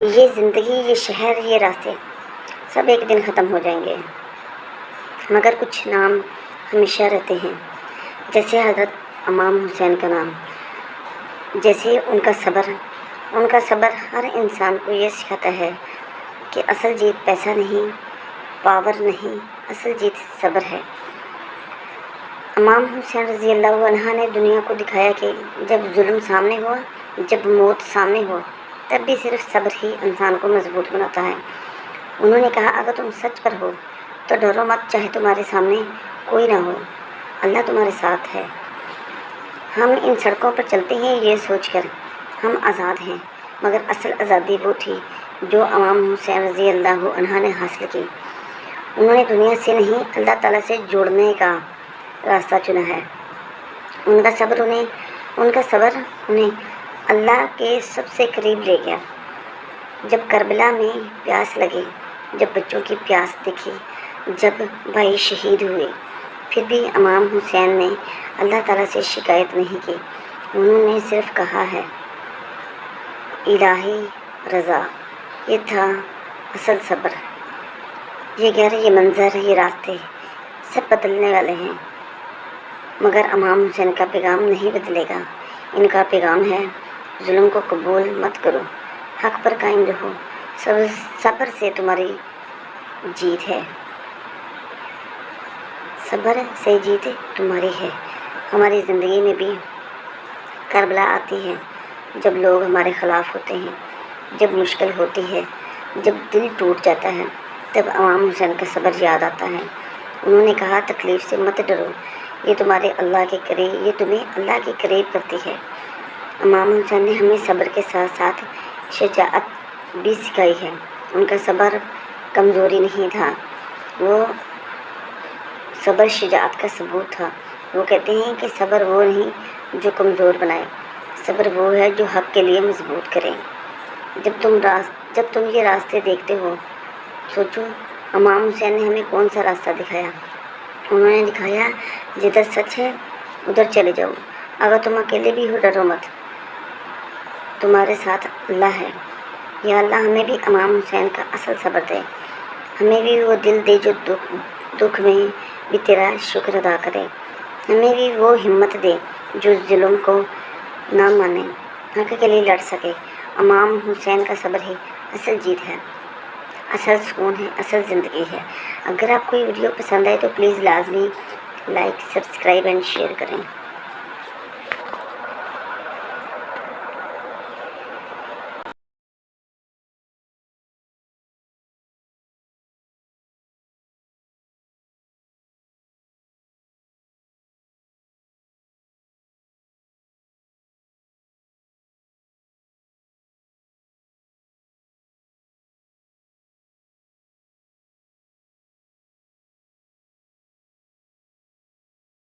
یہ زندگی، یہ شہر، یہ راستے سب ایک دن ختم ہو جائیں گے، مگر کچھ نام ہمیشہ رہتے ہیں، جیسے حضرت امام حسین کا نام، جیسے ان کا صبر ہر انسان کو یہ سکھاتا ہے کہ اصل جیت پیسہ نہیں، پاور نہیں، اصل جیت صبر ہے۔ امام حسین رضی اللہ عنہ نے دنیا کو دکھایا کہ جب ظلم سامنے ہوا، جب موت سامنے ہو، تب بھی صرف صبر ہی انسان کو مضبوط بناتا ہے۔ انہوں نے کہا، اگر تم سچ پر ہو تو ڈرو مت، چاہے تمہارے سامنے کوئی نہ ہو، اللہ تمہارے ساتھ ہے۔ ہم ان سڑکوں پر چلتے ہیں یہ سوچ کر ہم آزاد ہیں، مگر اصل آزادی وہ تھی جو امام حسین رضی اللہ عنہ نے حاصل کی۔ انہوں نے دنیا سے نہیں، اللہ تعالیٰ سے جوڑنے کا راستہ چنا ہے۔ ان کا صبر انہیں اللہ کے سب سے قریب لے گیا۔ جب کربلا میں پیاس لگی، جب بچوں کی پیاس دکھی، جب بھائی شہید ہوئے، پھر بھی امام حسین نے اللہ تعالیٰ سے شکایت نہیں کی۔ انہوں نے صرف کہا ہے، الہی رضا۔ یہ تھا اصل صبر۔ یہ گھر، یہ منظر، یہ راستے سب بدلنے والے ہیں، مگر امام حسین کا پیغام نہیں بدلے گا۔ ان کا پیغام ہے، ظلم کو قبول مت کرو، حق پر قائم رہو، صبر سے تمہاری جیت ہے، صبر سے جیت تمہاری ہے۔ ہماری زندگی میں بھی کربلا آتی ہے، جب لوگ ہمارے خلاف ہوتے ہیں، جب مشکل ہوتی ہے، جب دل ٹوٹ جاتا ہے، تب امام حسین کا صبر یاد آتا ہے۔ انہوں نے کہا، تکلیف سے مت ڈرو، یہ تمہیں اللہ کے قریب کرتی ہے۔ امام حسین نے ہمیں صبر کے ساتھ ساتھ شجاعت بھی سکھائی ہے۔ ان کا صبر کمزوری نہیں تھا، وہ صبر شجاعت کا ثبوت تھا۔ وہ کہتے ہیں کہ صبر وہ نہیں جو کمزور بنائے، صبر وہ ہے جو حق کے لیے مضبوط کرے۔ جب تم یہ راستے دیکھتے ہو، سوچو امام حسین نے ہمیں کون سا راستہ دکھایا۔ انہوں نے دکھایا، جدھر سچ ہے ادھر چلے جاؤ، اگر تم اکیلے بھی ہو ڈرو مت، تمہارے ساتھ اللہ ہے۔ یا اللہ ہمیں بھی امام حسین کا اصل صبر دے، ہمیں بھی وہ دل دے جو دکھ میں بھی تیرا شکر ادا کرے، ہمیں بھی وہ ہمت دے جو ظلم کو نہ مانے، حق کے لیے لڑ سکے۔ امام حسین کا صبر ہی اصل جیت ہے، اصل سکون ہے، اصل زندگی ہے۔ اگر آپ کو یہ ویڈیو پسند آئے تو پلیز لازمی لائک، سبسکرائب اینڈ شیئر کریں۔